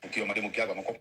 Okay, ọmọdé mo kí àgbà mọ́kọ́.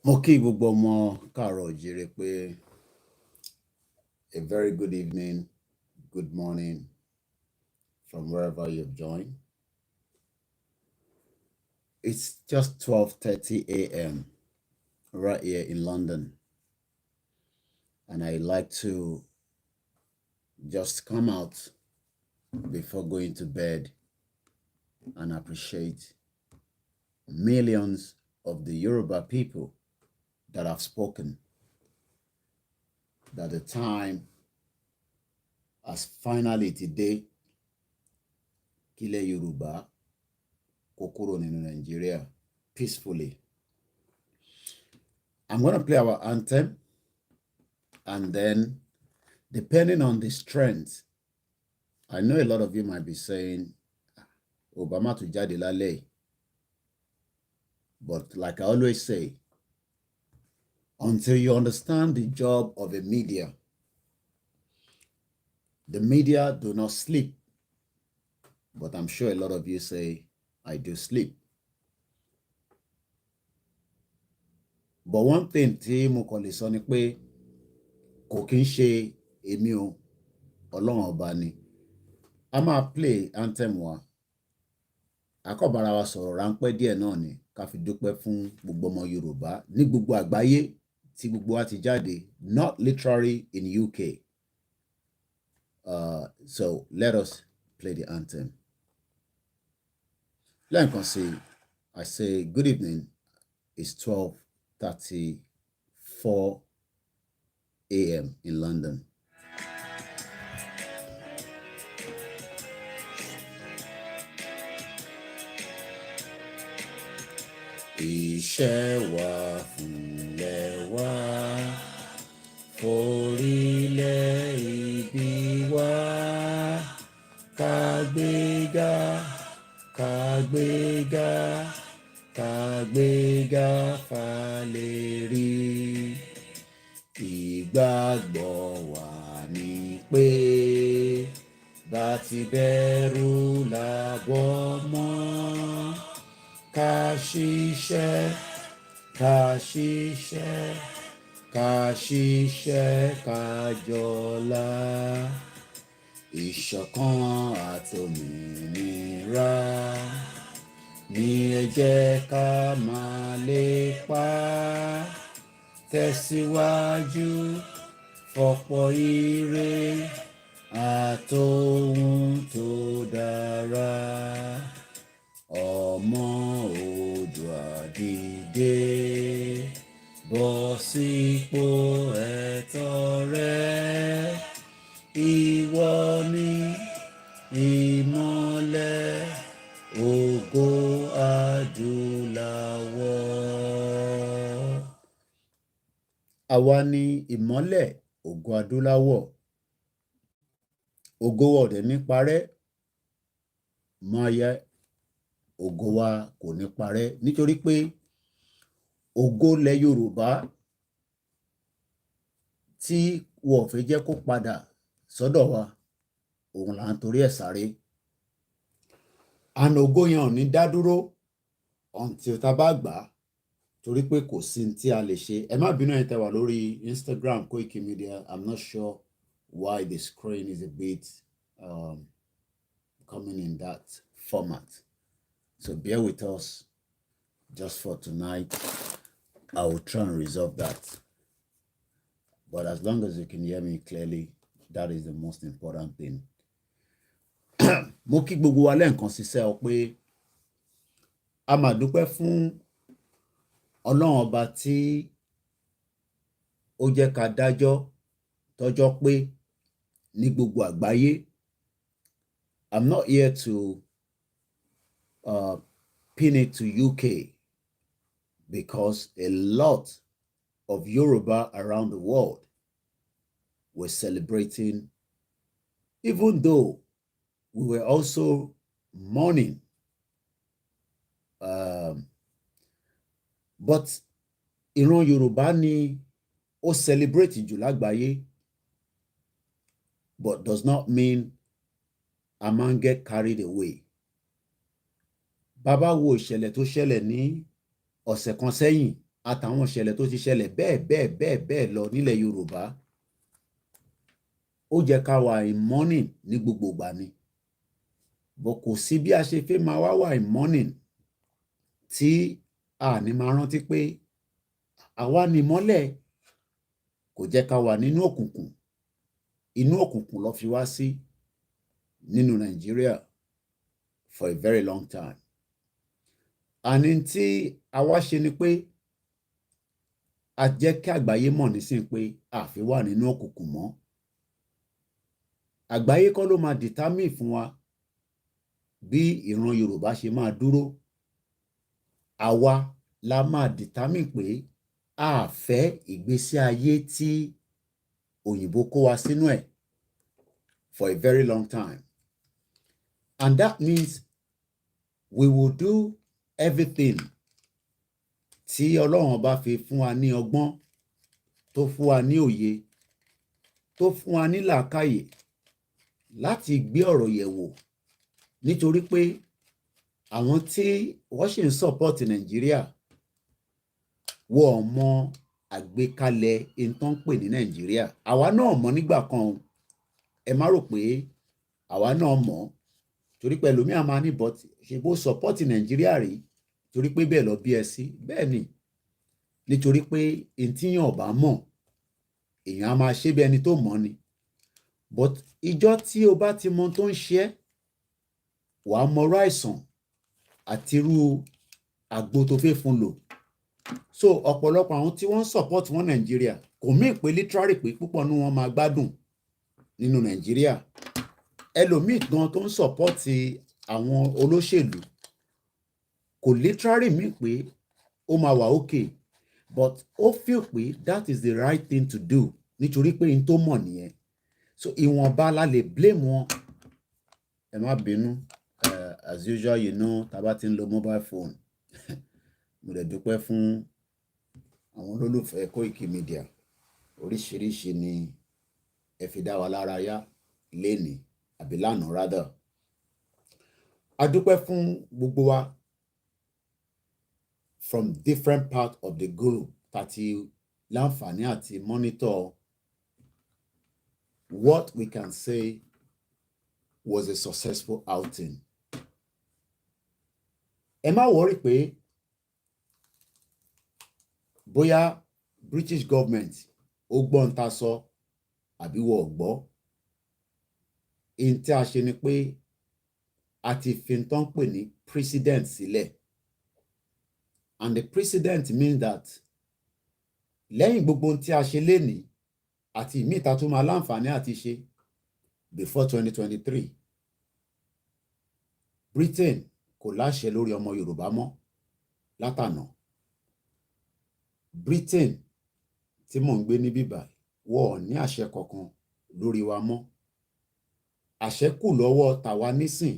Mo kí gbogbo ọmọ káàárọ̀ oòjíire pé a very good evening, good morning from wherever you've joined. It's just 12:30 a.m. right here in London. And I like to just come out before going to bed and appreciate millions of the Yoruba people that have spoken, that the time has finally today, Kile Yoruba, kó kúrò nínú Nigeria peacefully. I'm going to play our anthem, and then depending on the strength, I know a lot of you might be saying, Obama to jáde lálẹ́. But like I always say, until you understand the job of a media, the media do not sleep. But I'm sure a lot of you say, I do sleep. But one thing tí mo kàn lè sọ ni pé kò kí ń ṣe èmi o, Ọlọ́run ọba ni. A máa play anthem wa. Àkọ́bára wa sọ̀rọ̀ ráńpẹ́ díẹ̀ náà ni ká fi dúpẹ́ fún gbogbo ọmọ Yorùbá ní gbogbo àgbáyé tí gbogbo wa ti jáde, not literally in UK. So let us play the anthem. Lẹ́ẹ̀kan sí, I say good evening. It's 12:34 a.m. in London. Iṣẹ́ wa fúnlẹ̀ wa, forílẹ̀ ìbí wa, ká gbéga, ká gbéga, ká gbéga fálérí. Ìgbàgbọ́ wa ni pé bá ti bẹ̀rù làbọ̀ mọ́. Ká ṣiṣẹ́, ká ṣiṣẹ́, ká ṣiṣẹ́, ká jọlá. Ìṣọ̀kan àtòmìnira ni ẹ jẹ́ ká máa lépa. Tẹ̀síwájú fọ̀pọ̀ ire àtòhun tó dára. Ọmọ Oòduà dìde, bọ́ sípò ẹ̀tọ́ rẹ. Ìwọ ni ìmọ́lẹ̀ ògo adúláwọ̀. Àwa ni ìmọ́lẹ̀ ògo adúláwọ̀. Ògo wa ò dẹ̀ ní parẹ́. Máa yẹ ògo wa kò ní parẹ́ nítorí pé ògo ilẹ̀ Yorùbá tí wọ́n fẹ́ jẹ́ kó padà sọ́dọ̀ wa, òun là ń torí ẹ̀ sáré. Àna ògo yẹn ò ní dá dúró until tá bá gbà á, torí pé kò sí tí a lè ṣe. Ẹ má bínú ẹ̀yin tẹ́ wà lórí Instagram Koikimedia. I'm not sure why the screen is a bit coming in that format. So bear with us just for tonight. I will try and resolve that. But as long as you can hear me clearly, that is the most important thing. Mo kí gbogbo wa lẹ́ẹ̀kan ṣiṣẹ́ ọ pé a máa dúpẹ́ fún Ọlọ́run ọba tí ó jẹ́ ká dájọ́ tọ́jọ́ pé ní gbogbo àgbáyé. I'm not here to pin it to UK because a lot of Yoruba around the world were celebrating, even though we were also mourning. But ìran Yorùbá ni ó celebrate jù lágbàáyé, but does not mean a man get carried away. Bàbá wo ìṣẹ̀lẹ̀ tó ṣẹlẹ̀ ní ọ̀sẹ̀ kan sẹ́yìn àtàwọn ìṣẹ̀lẹ̀ tó ti ṣẹlẹ̀ bẹ́ẹ̀ lọ nílẹ̀ Yorùbá. Ó jẹ́ ká wà in mourning ní gbogbo ìgbà ni. But kò sí bí a ṣe fẹ́ máa wà in mourning tí a ní máa rántí pé àwa ni ìmọ́lẹ̀. Kò jẹ́ ká wà nínú òkùnkùn. Inú òkùnkùn ló fi wá sí nínú Nigeria for a very long time. Àní tí àwa ṣe ni pé a jẹ́ kí àgbáyé mọ̀ nísìn pé a fi wà nínú òkùnkùn mọ́. Àgbáyé kọ́ ló máa determine fún wa bí ìran Yorùbá ṣe máa dúró àwa la máa determine pé a fẹ́ ìgbésí ayé tí òyìnbó kó wa sínú ẹ̀ for a very long time. And that means we will do everything tí Ọlọ́run bá fi fún wa ní ọgbọ́n, tó fún wa ní òye, tó fún wa ní làákàyè láti gbé ọ̀rọ̀ yẹ̀ wò, nítorí pé àwọn tí wọ́n ṣì ń support Nàìjíríà wọ́n mọ àgbékalẹ̀ nǹkan pè ní Nàìjíríà. Àwa náà mọ̀ nígbà kan, ẹ má rò pé àwa náà mọ̀, torí pé ẹlòmíà máa ní but ṣe bó support Nàìjíríà rí torí pé bẹ́ẹ̀ lọ bí ẹ sí. Bẹ́ẹ̀ ni, nítorí pé ntíyàn ò bá mọ̀ èèyàn á máa ṣe bí ẹni tó mọ̀ ni. But ìjọ tí o bá ti mọ tó ń ṣe ẹ́, wàá mọrú àìsàn àti irú àgbo tó fẹ́ fún lò. So ọ̀pọ̀lọpọ̀ àwọn tí wọ́n ń support wọn Nàìjíríà kò mí pé literally pé púpọ̀ nínú wọn máa gbádùn nínú Nàìjíríà. Ẹlòmíì gan tó ń support àwọn olóṣèlú kò literally mí pé ó máa wà okay, but ó feel pé that is the right thing to do nítorí pé n tó mọ̀ nìyẹn. So ìwọ̀nba la lè blame wọn. Ẹ má bínú, as usual you know, tá bá ti ń lo mobile phone mo dẹ̀ dúpẹ́ fún àwọn olólùfẹ́ Koikimedia, oríṣiríṣi ni ẹ fi dá wa lára yá lénìí àbí lánàá rather. A dúpẹ́ fún gbogbo wa from different parts of the globe tàti láǹfààní àti monitor what we can say was a successful outing. Ẹ má worry pé bóyá British government ó gbọ́ ń ta sọ àbí wọ́n gbọ́. In tí a ṣe ni pé a ti fi ń tán pè ní precedent sílẹ̀. And the precedent means that lẹ́yìn gbogbo ohun tí a ṣe lénìí àti ìmí ìta tó máa láǹfààní àti ṣe before 2023, Britain kò láṣẹ lórí ọmọ Yorùbá mọ́ látànà. Britain tí mò ń gbé ní bíbà wọ́n ní àṣẹ kankan lórí wa mọ́. Àṣẹ kù lọ́wọ́ tàwa nísìn,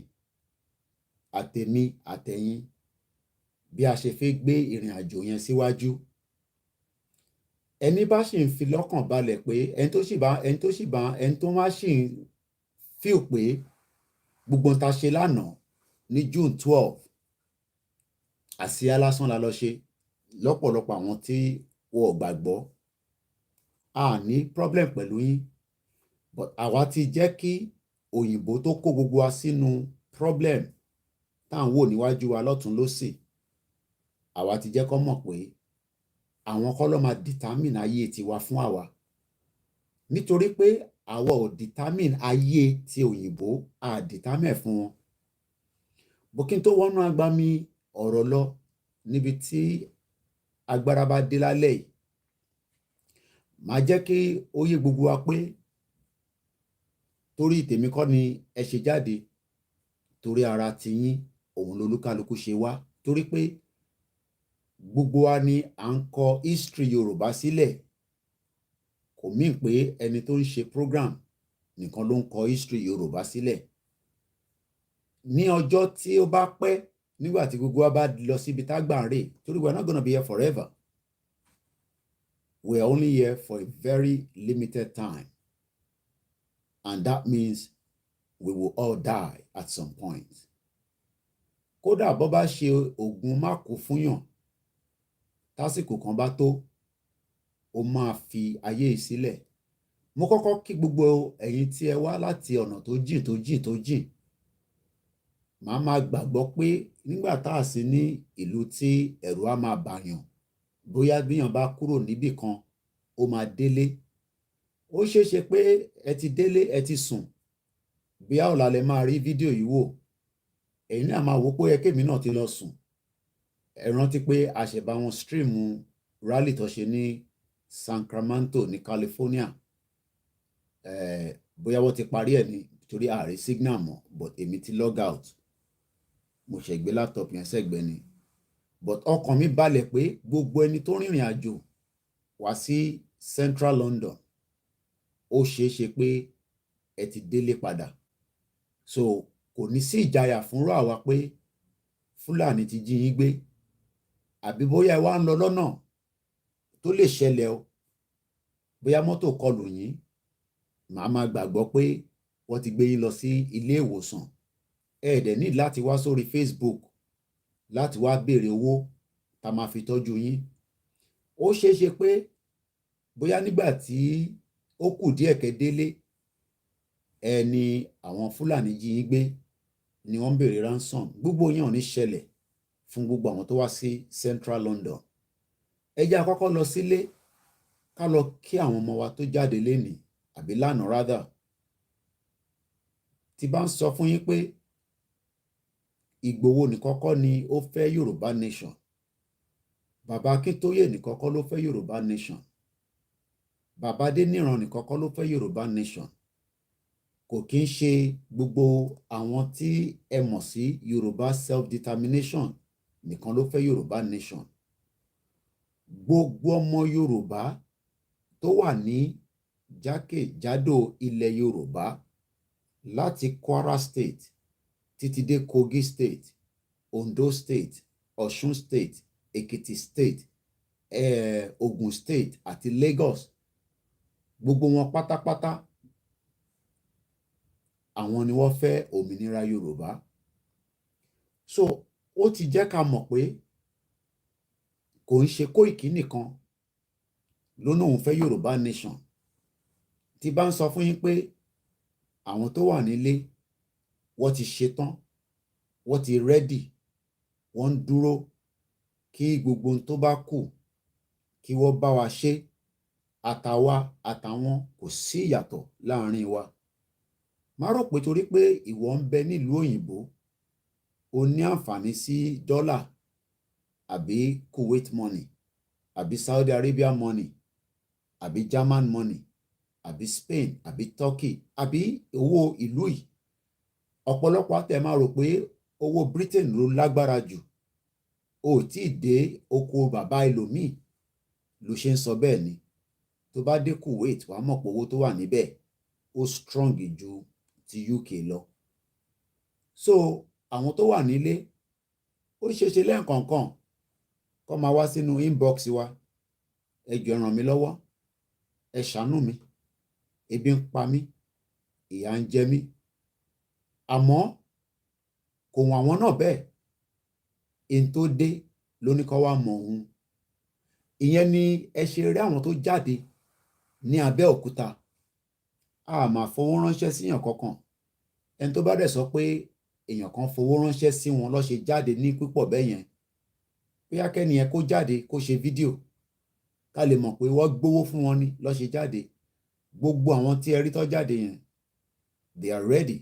àtèmi àtẹ̀yin, bí a ṣe fẹ́ gbé ìrìn àjò yẹn síwájú. Ẹni bá sì ń fi lọ́kàn balẹ̀ pé ẹni tó má sì ń feel pé gbogbo ta ṣe lánàá ní June 12 àsíá lásán la lọ ṣe, lọ́pọ̀lọpọ̀ àwọn tí wọ́n gbàgbọ́, a ní problem pẹ̀lú yín, but àwa ti jẹ́ kí òyìnbó tó kó gbogbo wa sínú problem tá à ń wò níwájú wa lọ́tún lósì, àwa ti jẹ́ kó mọ̀ pé àwọn kọ́ ló máa determine ayé tiwa fún àwa, nítorí pé àwa ò determine ayé ti òyìnbó, a determine fún wọn. Bó kí n tó wọnú agbami ọ̀rọ̀ lọ níbi tí agbára bá dé lálẹ́ yìí, màá jẹ́ kí ó yé gbogbo wa pé torí tèmi kọ́ ni ẹ ṣe jáde, torí ara tiyín òun lolúkálukú ṣe wá, torí pé gbogbo wa ni à ń kọ history Yorùbá sílẹ̀. Kò mean pé ẹni tó ń ṣe program nìkan ló ń kọ history Yorùbá sílẹ̀. Ní ọjọ́ tí ó bá pẹ́, nígbà tí gbogbo wa bá lọ síbi tá gbà ń rè, torí we are not gonna be here forever. We are only here for a very limited time. And that means we will all die at some point. Kódà bó bá ṣe oògùn má kú fúnyàn, tásìkò kan bá tó, ó máa fi ayé sílẹ̀. Mo kọ́kọ́ kí gbogbo ẹ̀yin tí ẹ wá láti ọ̀nà tó jìn. Màá máa gbàgbọ́ pé nígbà tá a sí ní ìlú tí ẹ̀rù á máa bàyàn, bóyá bíyàn bá kúrò níbì kan, ó máa délé. Ó ṣeéṣe pé ẹ ti délé, ẹ ti sùn. Bí a ò lálẹ́ máa rí fídíò yìí wò, ẹ̀yin náà máa wò pé kémi náà ti lọ sùn. Ẹ rántí pé a ṣẹ̀ bá wọn stream rally tó ṣe ní Sacramento ní California. Bóyá wọ́n ti parí ẹ̀ ní torí ààrẹ signal mọ́, but èmi ti log out. Mo ṣe gbé laptop yẹn sẹ́gbẹ̀ẹ́ ni. but ọkàn mi balẹ̀ pé gbogbo ẹni tó rìnrìn àjò wá sí Central London ó ṣeé ṣe pé ẹ ti délé padà. So kò ní sí ìjayà fúnra wa pé Fúlàní ti jí yín gbé, àbí bóyá ẹ wá ń lọ lọ́nà tó lè ṣẹlẹ̀ o, bóyá mọ́tò kọlù yín, màá máa gbàgbọ́ pé wọ́n ti gbé yín lọ sí ilé ìwòsàn. Ẹ dẹ̀ ní láti wá sórí Facebook láti wá béèrè owó tá máa fi tọ́jú yín. Ó ṣeé ṣe pé bóyá nígbà tí ó kù díẹ̀ kẹ́ délé, ẹni àwọn Fúlàní jí yín gbé ni wọ́n ń béèrè ransom. Gbogbo yẹn ò ní ṣẹlẹ̀ fún gbogbo àwọn tó wá sí Central London. Ẹ jẹ́ àkọ́kọ́ lọ sílé ká lọ kí àwọn ọmọ wa tó jáde lénìí àbí lánàá rather. Tí bá ń sọ fún yín pé Ìgbòho nìkọ́kọ́ ni ó fẹ́ Yorùbá nation, bàbá Akíntóyè nìkọ́kọ́ ló fẹ́ Yorùbá nation, bàbá Adéníran nìkọ́kọ́ ló fẹ́ Yorùbá nation. Kò kí ń ṣe gbogbo àwọn tí ẹ mọ̀ sí Yorùbá self-determination nìkan ló fẹ́ Yorùbá nation. Gbogbo ọmọ Yorùbá tó wà ní jákèjádò ilẹ̀ Yorùbá láti Kwara State títí dé Kogi State, Ondo State, Ọ̀ṣun State, Èkìtì State, Ogun State àti Lagos, gbogbo wọn pátápátá àwọn ni wọ́n fẹ́ òmìnira Yorùbá. So ó ti jẹ́ ká mọ̀ pé kò ń ṣe Kóìkí nìkan ló náà ń fẹ́ Yorùbá nation. Tí bá ń sọ fún yín pé àwọn tó wà nílé wọ́n ti ṣetán, wọ́n ti rẹ́dì, wọ́n ń dúró kí gbogbo ohun tó bá kù kí wọ́n bá wa ṣe, àtàwa àtàwọn kò sí ìyàtọ̀ láàrin wa. Má rò pé torí pé ìwọ ń bẹ nílùú òyìnbó o ní àǹfààní sí dọ́là àbí Kuwait money àbí Saudi Arabia money àbí German money àbí Spain àbí Turkey àbí owó ìlú yìí. Ọ̀pọ̀lọpọ̀ àtẹ̀ máa rò pé owó Britain ló lágbára jù. O tí ì dé oko bàbá ẹlòmíì ló ṣe ń sọ bẹ́ẹ̀ ni. Tó bá dé Kuwait wàá mọ̀ pé owó tó wà níbẹ̀ ó strong ju ti UK lọ. So àwọn tó wà nílé ó ṣeéṣe lẹ́ẹ̀kọ̀ọ̀kan kó máa wá sínú inbox wa, ẹ jọ̀ọ́ ràn mí lọ́wọ́, ẹ ṣàánú mi, ebi ń pa mí, ìyà ń jẹ mí. Àmọ́ kò wọ́n àwọn náà bẹ́ẹ̀, èyí tó dé ló ní kó wá mọ̀ òun. Ìyẹn ni ẹ ṣe rí àwọn tó jáde ní Abẹ́òkúta. A máa fowó ránṣẹ́ síyàn kankan. Ẹni tó bá dẹ̀ sọ pé èèyàn kan fowó ránṣẹ́ sí wọn ló ṣe jáde ní pípọ̀ bẹ́ẹ̀ yẹn, bóyá kẹ́ni yẹn kó jáde kó ṣe fídíò ká lè mọ̀ pé wọ́n gbówó fún wọn ní ló ṣe jáde. Gbogbo àwọn tí ẹ rí tó jáde yẹn, they are ready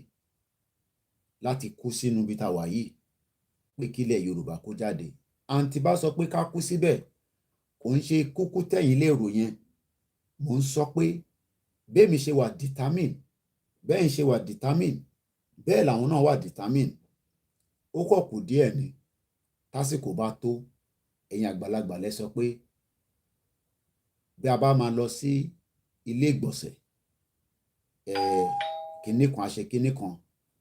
láti kú sínú ibi tá a wà yìí pé kílẹ̀ Yorùbá kó jáde. Àǹtí bá sọ pé ká kú síbẹ̀, kò ń ṣe kúkú tẹ̀yìn lérò yẹn. Mò ń sọ pé bẹ́ẹ̀ mi ṣe wà determine, bẹ́ẹ̀ ń ṣe wà determine, bẹ́ẹ̀ làwọn náà wà determine. Ó kọ̀ kù díẹ̀ ni tásìkò bá tó, ẹ̀yin àgbàlagbà lẹ sọ pé bí a bá máa lọ sí ilé ìgbọ̀nsẹ̀, kinní kan àṣẹ kinní kan,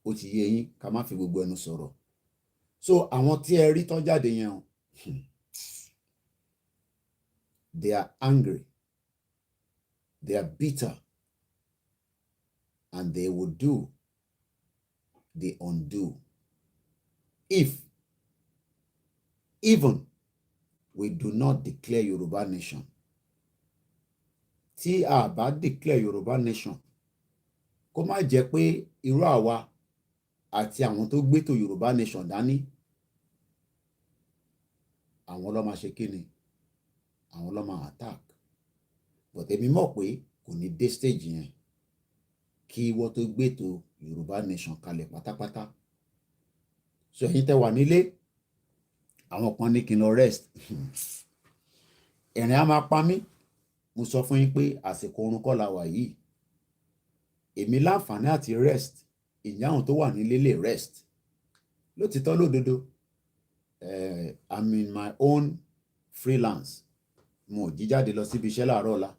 ó ti yé yín ká má fi gbogbo ẹnu sọ̀rọ̀. So àwọn tí ẹ rí tán jáde yẹn o, they are angry, they are bitter, and they will do the undo if even we do not declare Yoruba nation. Tí a bá declare Yoruba nation, kó má jẹ́ pé irú àwa àti àwọn tó gbétò Yoruba nation dání, àwọn ló máa ṣe kíni, àwọn ló máa attack. But èmi mọ̀ pé kò ní dé stage yẹn kí wọ́n tó gbétò Yoruba nation kalẹ̀ pátápátá. So ẹ̀yin tẹ́ wà nílé, àwọn kan ní kí n lọ rest. Ẹ̀rín á máa pa mí. Mo sọ fún yín pé àsìkò oorun kọ́ la wà yìí. Èmi láǹfààní àti rest, ìyá àwọn tó wà nílé lè rest. Lótìtọ́ lódodo, I'm in my own freelance. Mo ò jí jáde lọ síbi iṣẹ́ láàárọ̀ ọ̀la.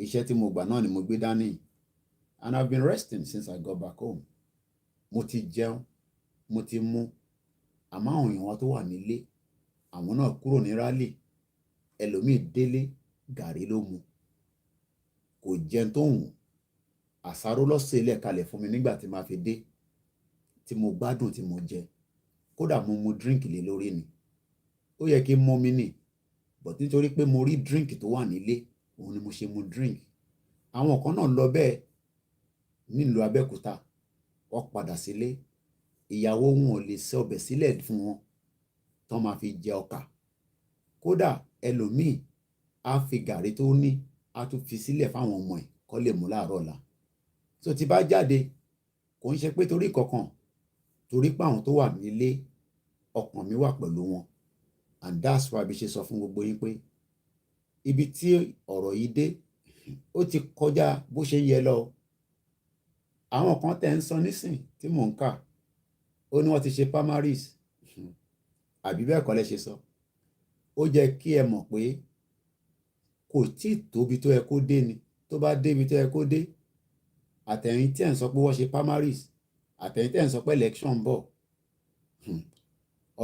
Iṣẹ́ tí mo gbà náà ni mo gbé dání. And I've been resting since I got back home. Mo ti jẹun, mo ti mu. Àmọ́ àwọn èèyàn wa tó wà nílé, àwọn náà kúrò ní rálì. Ẹlòmíì délé, gàrí ló mu. Kò jẹun tó hùn. Àsáró lọ́sẹ̀ ilẹ̀ kalẹ̀ fún mi nígbà tí màá fi dé. Tí mo gbádùn tí mo jẹ. Kódà mo mu drink lé lórí ni. Ó yẹ kí n mú mi nì. But nítorí pé mo rí drink tó wà nílé, òun ni mo ṣe mu drink. Àwọn kan náà lọ bẹ́ẹ̀ nílùú Abẹ́òkúta. Wọ́n padà sílé. Ìyàwó wọn ò lè ṣe ọbẹ̀ sílẹ̀ fún wọn tán máa fi jẹ ọkà. Kódà ẹlòmíì á fi gàrí tó ní á tún fi sílẹ̀ fáwọn ọmọ ẹ̀ kó lè mú láàárọ̀ ọ̀la. So tí bá jáde, kò ń ṣe pé torí kankan, torí pé àwọn tó wà nílé ọkàn mi wà pẹ̀lú wọn. And that's why bí ṣe sọ fún gbogbo yín pé ibi tí ọ̀rọ̀ yìí dé, ó ti kọjá bó ṣe yẹ lọ. Àwọn kan tẹ̀ ń sọ nísìn tí mò ń kà, ó ní wọ́n ti ṣe primaries. Àbí bẹ́ẹ̀ kọ́ lẹ ṣe sọ. Ó jẹ́ kí ẹ mọ̀ pé kò tí ì tóbi tó yẹ kó dé ni. Tó bá débi tó yẹ kó dé, àtẹ̀yìn tí ẹ̀ ń sọ pé wọ́n ṣe primaries, àtẹ̀yìn tí ẹ̀ ń sọ pé election ń bọ̀,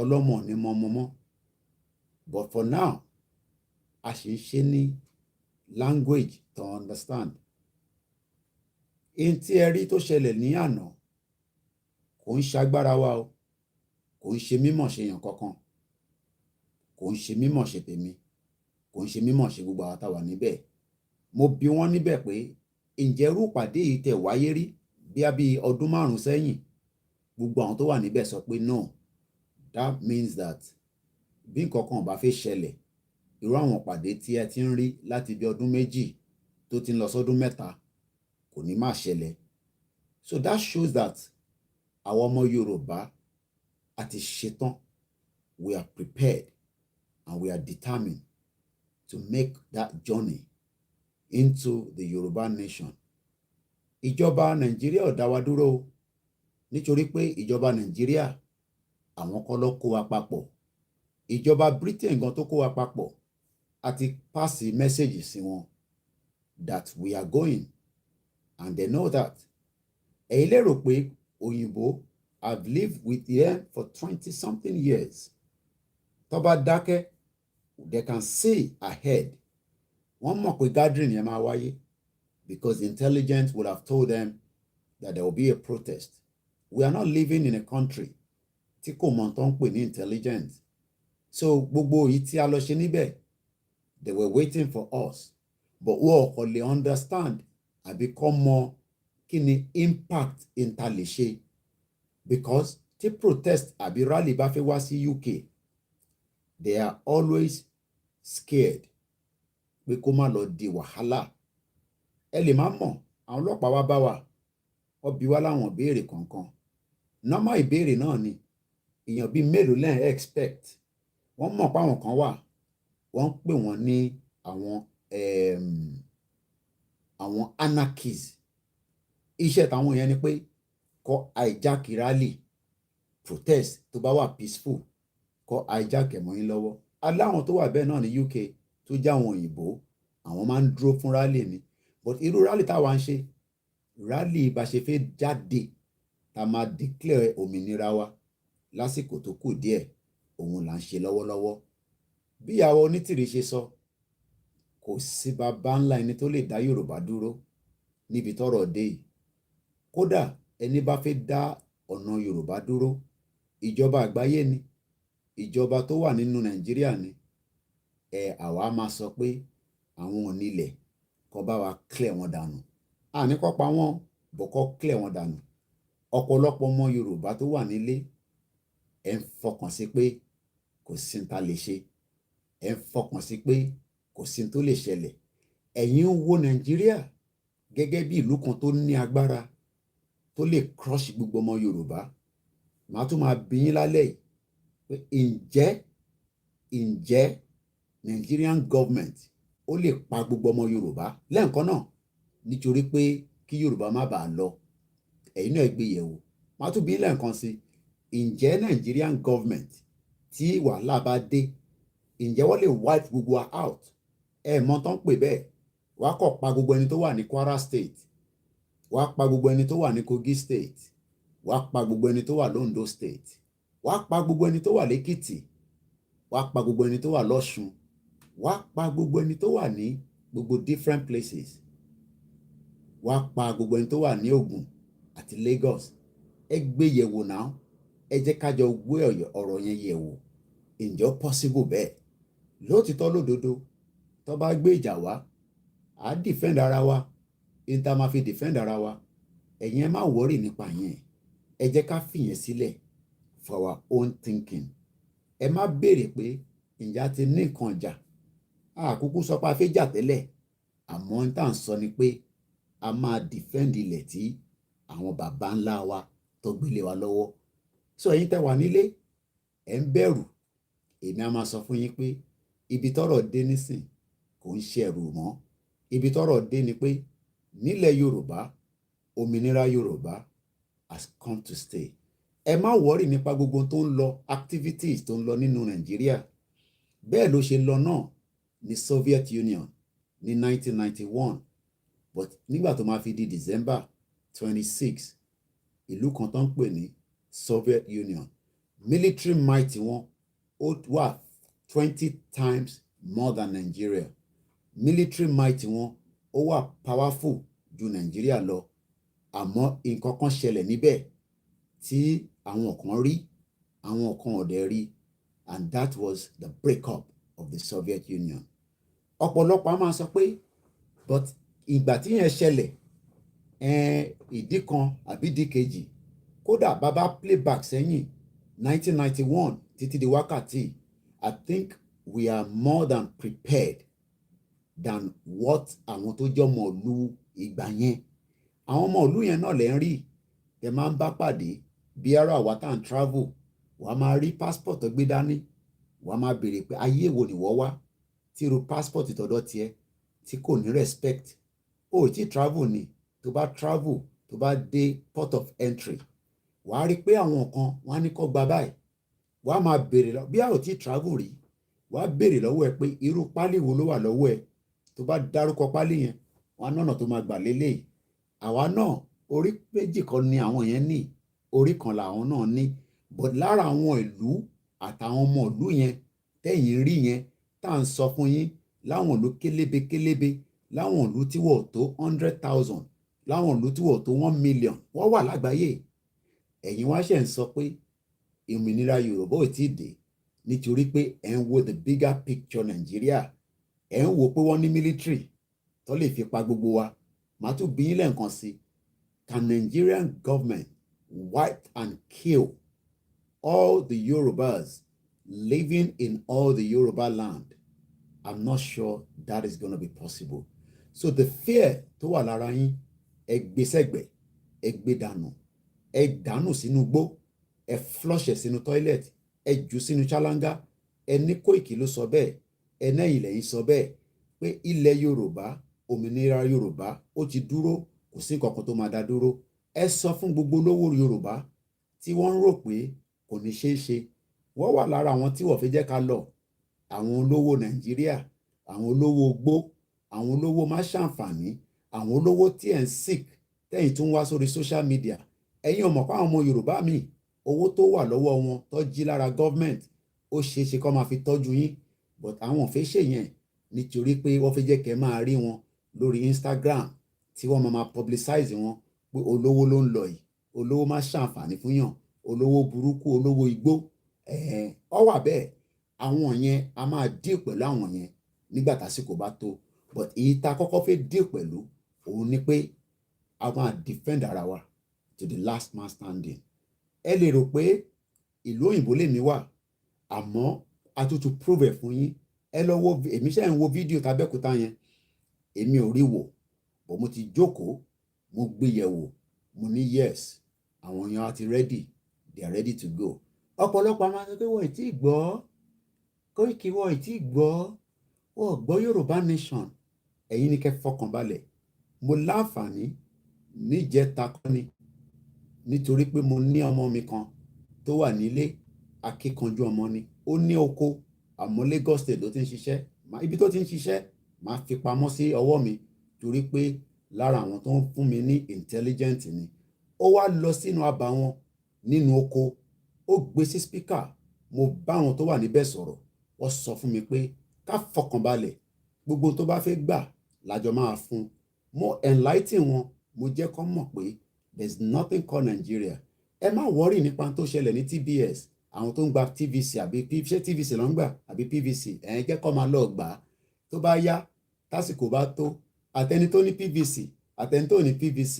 ọlọ́mọ ní mọ́. But for now, a ṣì ń ṣe ní language to understand. In tí ẹ rí tó ṣẹlẹ̀ ní àná, kò ń ṣagbára wa o. Kò ń ṣe mímọ̀ ṣe yàn kankan. Kò ń ṣe mímọ̀ ṣe tèmi. Kò ń ṣe mímọ̀ ṣe gbogbo àwọn táwa níbẹ̀. Mo bi wọ́n níbẹ̀ pé ǹjẹ́ irú ìpàdé yìí tẹ̀ wáyé rí bí ọdún 5 sẹ́yìn? Gbogbo àwọn tó wà níbẹ̀ sọ pé no. That means that bí nǹkan kan bá fẹ́ ṣẹlẹ̀, irú àwọn ìpàdé tí ẹ ti ń rí láti bí ọdún 2 tó ti ń lọ sọ́dún 3 kò ní máa ṣẹlẹ̀. So that shows that àwọn ọmọ Yorùbá a ti ṣetán. We are prepared and we are determined to make that journey into the Yoruba nation. Ìjọba Nàìjíríà ò dá wa dúró o. Nítorí pé ìjọba Nàìjíríà àwọn kọ́ ló kó wa papọ̀. Ìjọba Britain gan tó kó wa papọ̀ àti pass message sí wọn that we are going, and they know that. Ẹ̀yin lérò pé òyìnbó have lived with them for 20-something years. Tó bá dákẹ́, they can see ahead. Wọ́n mọ̀ pé gathering yẹn máa wáyé because intelligence would have told them that there will be a protest. We are not living in a country tí kò mọ̀ tó ń pè ní intelligence. So gbogbo yìí tí a lọ ṣe níbẹ̀, they were waiting for us. But wọ́n kò lè understand àbí kọ́ mọ kí ni impact in ta lè ṣe. Because tí protest àbí rally bá fẹ́ wá sí UK, they are always scared pé kó má lọ di wàhálà. Ẹ lè má mọ̀, àwọn ọlọ́pàá wá bá wa, wọ́n bi wá láwọn ìbéèrè kankan. Normal ìbéèrè náà ni èèyàn bíi mélòó lẹ́yìn expect. Wọ́n mọ̀ pé àwọn kan wà, wọ́n ń pè wọ́n ní àwọn anarchists. Iṣẹ́ táwọn yẹn ni pé kó hijack rally, protest tó bá wà peaceful, kó hijack ẹ̀mọ́ yín lọ́wọ́. Aláwọn tó wà bẹ́ẹ̀ náà ní UK tó jẹ́ àwọn òyìnbó, àwọn máa ń dúró fún rally ni. But irú rally táwa ń ṣe, rally bá ṣe fẹ́ jáde tá máa declare òmìnira wa lásìkò tó kù díẹ̀, òun là ń ṣe lọ́wọ́lọ́wọ́. Bí ìyàwó onítìrí ṣe sọ, kò sí bàbá ńlá ẹni tó lè dá Yorùbá dúró níbi tọ́rọ̀ dé yìí. Kódà ẹni bá fẹ́ dá ọ̀nà Yorùbá dúró, ìjọba àgbáyé ni, ìjọba tó wà nínú Nàìjíríà ni, àwa máa sọ pé àwọn onílẹ̀ kó bá wa clear wọn dànù. Àní kó pa wọ́n, bọ̀ kó clear wọn dànù. Ọ̀pọ̀lọpọ̀ ọmọ Yorùbá tó wà nílé ẹ̀ ń fọkàn sí pé kò sí ní ta lè ṣe. Ẹ̀ ń fọkàn sí pé kò sí ní tó lè ṣẹlẹ̀. Ẹ̀yin ń wo Nàìjíríà gẹ́gẹ́ bí ìlú kan tó ní agbára tó lè crush gbogbo ọmọ Yorùbá. Màá tún máa bi yín lálẹ́ yìí pé ǹjẹ́ Nigerian government ó lè pa gbogbo ọmọ Yorùbá lẹ́ẹ̀kan náà nítorí pé kí Yorùbá má bàa lọ? Ẹ̀yin náà gbé yẹ̀wò. Màá tún bi yín lẹ́ẹ̀kan sí, ǹjẹ́ Nigerian government tí wàhálà bá dé ǹjẹ́ wọ́n lè wipe gbogbo wa out? ẹ mọ̀ tán pè bẹ́ẹ̀, wàá kọ̀ pa gbogbo ẹni tó wà ní Kwara State, wàá pa gbogbo ẹni tó wà ní Kogi State, wàá pa gbogbo ẹni tó wà l'Ondo State, wàá pa gbogbo ẹni tó wà l'Èkìtì, wàá pa gbogbo ẹni tó wà l'Ọ̀ṣun, wàá pa gbogbo ẹni tó wà ní gbogbo different places, wàá pa gbogbo ẹni tó wà ní Ògùn àti Lagos. ẹ gbé yẹ̀wò náà, ẹ jẹ́ ká jọ gbé ọ̀rọ̀ yẹn yẹ̀wò. ǹjọ́ possible bẹ́ẹ̀? lóòtítọ́ lódodo tó bá gbé ìjà wá, à á defend ara wa, ìta máa fi defend ara wa. ẹ̀yin ẹ má worry nípa yẹn, ẹ jẹ́ ká fìyẹn sílẹ̀ for our own thinking. ẹ má béèrè pé ìjà ti ní nǹkan ìjà, àkúkú sọ pé a fẹ́ jà tẹ́lẹ̀, àmọ́ ń tà ń sọ ni pé a máa defend ilẹ̀ tí àwọn bàbá ńlá wa tó gbélé wa lọ́wọ́. so ẹ̀yin tẹ́ wà nílé ẹ̀ ń bẹ̀rù, èmi á máa sọ fún yín pé ibi tọ́rọ̀ dé nísìn kò ń ṣe ẹ̀rù mọ́. ibi tọ́rọ̀ dé ni pé nílẹ̀ Yorùbá, òmìnira Yorùbá has come to stay. ẹ má wọ́rì nípa gbogbo tó ń lọ, activities tó ń lọ nínú Nàìjíríà. bẹ́ẹ̀ ló ṣe lọ náà ní Soviet Union ní 1991, but nígbà tó máa fi di December 26, ìlú kan tó ń pè ní Soviet Union, military might wọn ó wà 20 times more than Nigeria. military might wọn ó wà powerful ju Nigeria lọ. àmọ́ nǹkan kan ṣẹlẹ̀ níbẹ̀ tí àwọn kan rí, àwọn kan ò dẹ̀ rí, and that was the breakup of the Soviet Union. ọ̀pọ̀lọpọ̀ a máa sọ pé but ìgbà tí yẹn ṣẹlẹ̀ ìdí kan àbí ìdí kejì, kódà bàbá playback sẹ́yìn 1991 títí di wákàtí, I think we are more than prepared than what àwọn tó jọ mọ̀ ìlú ìgbà yẹn. àwọn ọmọ ìlú yẹn náà lẹ́ ń rí, ẹ máa ń bá pàdé bí ara àwa tá à ń travel, wàá máa rí passport tó gbé dání, wàá máa béèrè pé ayé wo ni wọ́n wá tí irú passport tọ̀dọ̀ tiẹ̀ tí kò ní respect. ó tí travel ni, tó bá travel, tó bá dé port of entry, wàá rí pé àwọn kan wọ́n á ní kó gba báyìí, wàá máa béèrè lọ bí a ò tí travel rí, wàá béèrè lọ́wọ́ ẹ pé irú pálí wo ló wà lọ́wọ́ ẹ. tó bá dárúkọ pálí yẹn, wọn á nọ̀nà tó máa gbà lélẹ̀. àwa náà orí méjì kan ni àwọn yẹn ní, orí kan làwọn náà ní, but lára àwọn ìlú àtàwọn ọmọ ìlú yẹn tẹ̀yìn rí yẹn tá à ń sọ fún yín, láwọn ìlú kélébé, láwọn ìlú tí wọ́n tó 100,000, láwọn ìlú tí wọ́n tó 1 million, wọ́n wà lágbàáyé. ẹ̀yin wá ṣe ń sọ pé ìmìnira Yorùbá ò tí ì dé nítorí pé ẹ̀ ń wo the bigger picture Nàìjíríà, ẹ̀ ń wo pé wọ́n ní military tó lè fi pa gbogbo wa. màá tún bí yín lẹ́ẹ̀kan sí, can Nigerian government wipe and kill all the Yorubas living in all the Yoruba land? I'm not sure that is going to be possible. So the fear tó wà lára yín, ẹ gbé sẹ́gbẹ̀, ẹ gbé dànù, ẹ dànù sínú igbó, ẹ flush ẹ sínú toilet, ẹ jù sínú ṣáláńgá. ẹ ní Koiki ló sọ bẹ́ẹ̀, ẹ nẹ́yìn lẹ́yìn sọ bẹ́ẹ̀ pé ilẹ̀ Yorùbá, òmìnira Yorùbá ó ti dúró, kò sí nǹkan kan tó máa dá dúró. ẹ sọ fún gbogbo olówó Yorùbá tí wọ́n ń rò pé kò ní ṣeé ṣe, wọ́n wà lára àwọn tí wọ́n fi jẹ́ ká lọ. àwọn olówó Nàìjíríà, àwọn olówó gbó, àwọn olówó má ṣàǹfààní, àwọn olówó tí ẹ̀ ń sick tẹ́yìn tún wá sórí social media. ẹ̀yin ò mọ̀ pé àwọn ọmọ Yorùbá míì owó tó wà lọ́wọ́ wọn tó jí lára government ó ṣeé ṣe kó máa fi tọ́jú yín, but àwọn ò fẹ́ ṣe yẹn nítorí pé wọ́n fẹ́ jẹ́ kẹ́ máa rí wọn lórí Instagram tí wọ́n máa publicize wọn pé olówó ló ń lọ yìí, olówó má ṣàǹfààní fún yàn, olówó burúkú, olówó igbó. ọ wà bẹ́ẹ̀, àwọn yẹn a máa deal pẹ̀lú àwọn yẹn nígbà tásìkò bá tó, but èyí tá a kọ́kọ́ fẹ́ deal pẹ̀lú òun ni pé a máa defend ara wa to the last man standing. ẹ lè rò pé ìlú òyìnbó lèmi wà, àmọ́ a tún tún prove ẹ̀ fún yín. ẹ lọ wo, èmi ṣe ń wo fídíò tàbẹ́kúta yẹn, èmi ò rí wò, bọ̀ mo ti jókòó, mo gbé yẹ̀wò, mo ní yes, àwọn èèyàn á ti ready, they are ready to go. ọ̀pọ̀lọpọ̀ àwọn akẹ́kọ̀ọ́ wọ̀ ì tí ì gbọ́, Koiki wọ̀ ì tí ì gbọ́, wọ́n gbọ́ Yorùbá nation. ẹ̀yin ni kẹ́ fọkàn balẹ̀. mo láǹfààní níjẹta kọ́ni nítorí pé mo ní ọmọ mi kan tó wà nílé, akíkanjú ọmọ ni, ó ní oko àmọ́ Lagos State ló ti ń ṣiṣẹ́, ibi tó ti ń ṣiṣẹ́ máa fi pamọ́ sí ọwọ́ mi torí pé lára àwọn tó ń fún mi ní intelligent ni. Ó wá lọ sínú abà wọn nínú oko, ó gbé sí speaker, mo bá àwọn tó wà níbẹ̀ sọ̀rọ̀, wọ́n sọ fún mi pé ká fọkànbalẹ̀, gbogbo tó bá fẹ́ gbà lájọ máa fún. Mo enlighten wọn, mo jẹ́ kó mọ̀ pé there's nothing called Nigeria. Ẹ má worry nípa tó ṣẹlẹ̀ ní TBS, àwọn tó ń gba TVC àbí ṣé TVC ló ń gbà àbí PVC, ẹ̀yin jẹ́ kó máa lọ gbà á. Tó bá yá, tásìkò bá tó, àtẹni tó ní PVC àtẹni tó ní PVC,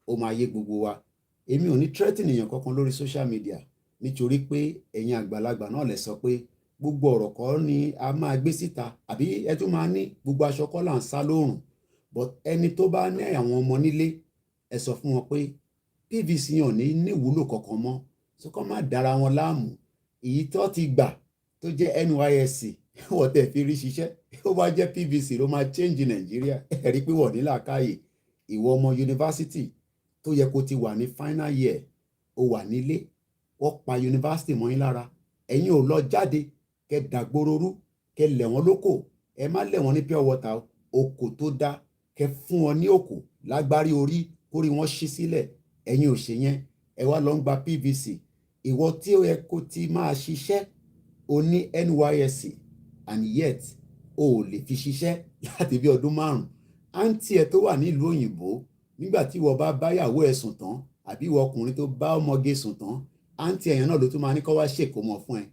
ó máa yé gbogbo wa. Èmi ò ní threaten èèyàn kankan lórí social media nítorí pé ẹ̀yin àgbàlagbà náà lè sọ pé gbogbo ọ̀rọ̀ kọ́ ni a máa gbé síta, àbí ẹ tún máa ní gbogbo aṣọ kọ́ là ń sá lóòrùn. But ẹni tó bá ní àwọn ọmọ nílé, ẹ sọ fún wọn pé PVC yàn ní ìwúlò kankan mọ́, so kọ́ má dára wọn láàmú. Èyí tó ti gbà tó jẹ́ NYSC wọ́n tẹ̀ fi rí ṣiṣẹ́, ó bá jẹ́ PVC ló máa change Nàìjíríà. Ẹ rí pé wọ́n ní làákàyè. Ìwọ ọmọ yunifásitì tó yẹ kó ti wà ní final year, ó wà nílé, wọ́n pa yunifásitì mọ́ yín lára, ẹ̀yin ò lọ jáde kẹ dàgbòrorú, kẹ lẹ̀ wọ́n lóko. Ẹ má lẹ̀ wọ́n ní pure water, oko tó dá kẹ fún wọn ní òkò lágbárí orí kórí wọn ṣí sílẹ̀. Ẹ̀yin ò ṣe yẹn, ẹ wá lọ ń gba PVC. Ìwọ tí ó yẹ kó ti máa ṣiṣẹ́, o ní NYSC and yet o ò lè fi ṣiṣẹ́ láti bí ọdún 5. Àǹtí ẹ tó wà nílùú òyìnbó, nígbà tí ìwọ bá báyàwó ẹ sùn tán, àbí ìwọ ọkùnrin tó bá ọmọge sùn tán, àǹtí ẹ̀yàn náà ló tún máa ní kó wá ṣèkómọ fún ẹ.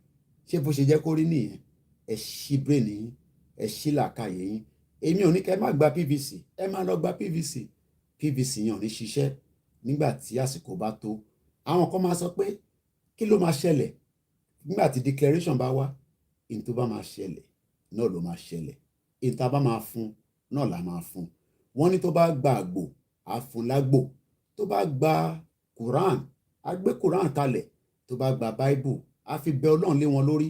Ṣé bó ṣe jẹ́ kó rí nìyẹn? Ẹ ṣí brain yín, ẹ ṣí làákàyè yín. Èmi ò ní kẹ́ má gba PVC, ẹ má lọ gba PVC. PVC yàn ní ṣiṣẹ́ nígbà tí àsìkò bá tó. Àwọn kan máa sọ pé kí ló máa ṣẹlẹ̀ nígbà tí declaration bá wá? In tó bá máa ṣẹlẹ̀ náà ló máa ṣẹlẹ̀. In tá bá máa fún náà là máa fún. Wọ́n ní tó bá gba àgbò, á fún lágbò. Tó bá gba Quran, á gbé Quran kalẹ̀. Tó bá gba Bible, á fi bẹ Ọlọ́run lé wọn lórí.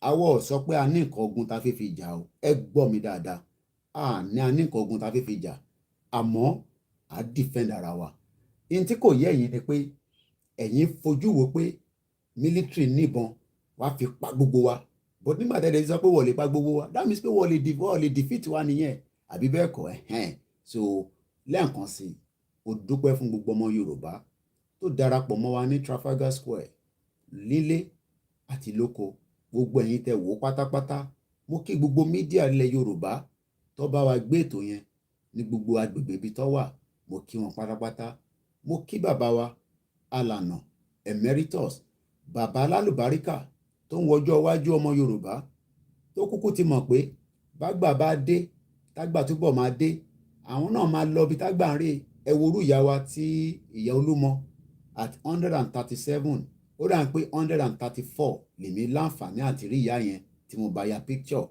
Àwọ̀ sọ pé a ní nǹkan ogun tá fi fi jà o. Ẹ gbọ́ mi dáadáa. A ní nǹkan ogun tá fi fi jà. Àmọ́ a defend ara wa. In tí kò yé ẹ̀yin ni pé ẹ̀yin fojú wo pé military níbọn wá fi pa gbogbo wa. But nígbà tẹ́lẹ̀ sọ pé wọ́n lè pa gbogbo wa, that means pé wọ́n lè defeat wa nìyẹn. Àbí bẹ́ẹ̀ kọ́ ẹ̀hẹ́n. So lẹ́ẹ̀kan sí, ó dúpẹ́ fún gbogbo ọmọ Yorùbá tó darapọ̀ mọ́ wa ní Trafalgar Square, lílé àti lóko. Gbogbo ẹ̀yin tẹ́ wò pátápátá, mo kí gbogbo mídíà ilẹ̀ Yorùbá tó bá wa gbé ètò yẹn ní gbogbo agbègbè ibi tó wà, mo kí wọn pátápátá. Mo kí bàbá wa Alànà Emeritus, bàbá alálùbáríkà tó ń wọjọ́ iwájú ọmọ Yorùbá, tó kúkú ti mọ̀ pé bágbà bá dé, tágbà túbọ̀ máa dé, àwọn náà máa lọ bí tágbà ń rè. Ẹ worú ìyá wa tí ìyá Olúmọ at 137, ó dà pé 134 lèmi láǹfààní àti rí ìyá yẹn tí mo bá ya picture.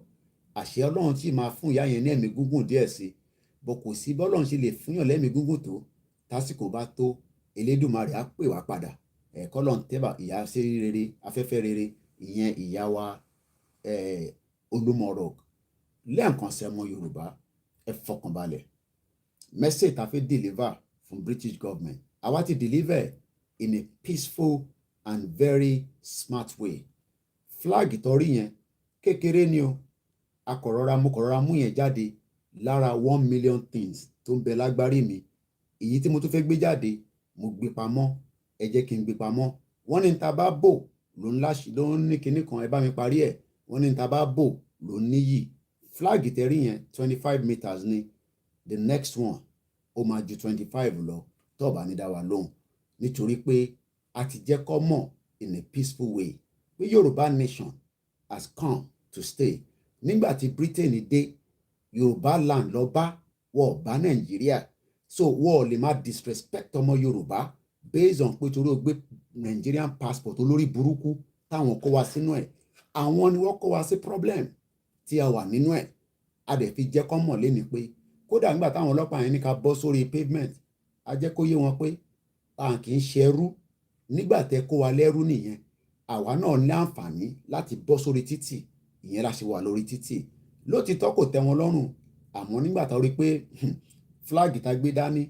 Àṣẹ Ọlọ́run tí máa fún ìyá yẹn ní ẹ̀mí gúngùn díẹ̀ sí, bó kò sí bọ́lọ́run ṣe lè fúnyàn lẹ́mí gúngùn tó, tásìkò bá tó, Elédùmarè á pè wá padà. Kọ́lọ́run tẹ́bà ìyá sí rere, afẹ́fẹ́ rere, ìyẹn ìyá wa Olúmọ rock. Lẹ́ẹ̀kan sí ọmọ Yorùbá, ẹ fọkànbalẹ̀. Message ta fi deliver from British government, àwa ti deliver in a peaceful and very smart way. Flag torí yẹn kékeré ni o. Mo kọ̀rọ̀ra mú yẹn jáde lára 1 million things tó ń bẹ lágbárí mi. Èyí tí mo tún fẹ́ gbé jáde, mo gbé pamọ́. Ẹ jẹ́ kí n gbé pamọ́. Wọ́n ní ta bá bò ló ń ní kinní kan, ẹ bá mi parí ẹ̀. Wọ́n ní ta bá bò ló ń níyì. Flag tẹ̀rí yẹn 25 meters ni. The next one ó máa ju 25 lọ tó bá ní dá wa lóhùn. Nítorí pé a ti jẹ́ kó mọ̀ in a peaceful way pé Yorùbá nation has come to stay. Nígbà tí Britain dé, Yorùbá land lọ bá wọ̀ bá Nàìjíríà. So wọ́n lè má disrespect ọmọ Yorùbá based on pé torí ó gbé Nigerian passport olórí burúkú táwọn kó wa sínú ẹ̀. Àwọn ni wọ́n kó wa sí problem tí a wà nínú ẹ̀. A dẹ̀ fi jẹ́ kó mọ̀ léni pé kódà nígbà táwọn ọlọ́pàá yẹn ní ká bọ́ sórí pavement, a jẹ́ kó yé wọn pé a kì í ṣe ẹrú. Nígbà tẹ́ kó wa lẹ́rú nìyẹn, àwa náà ní àǹfààní láti bọ́ sórí títì. Ìyẹn la ṣe wà lórí títì. Lótìtọ́ kò tẹ́ wọn lọ́rùn, àmọ́ nígbà tá rí pé flag tá gbé dání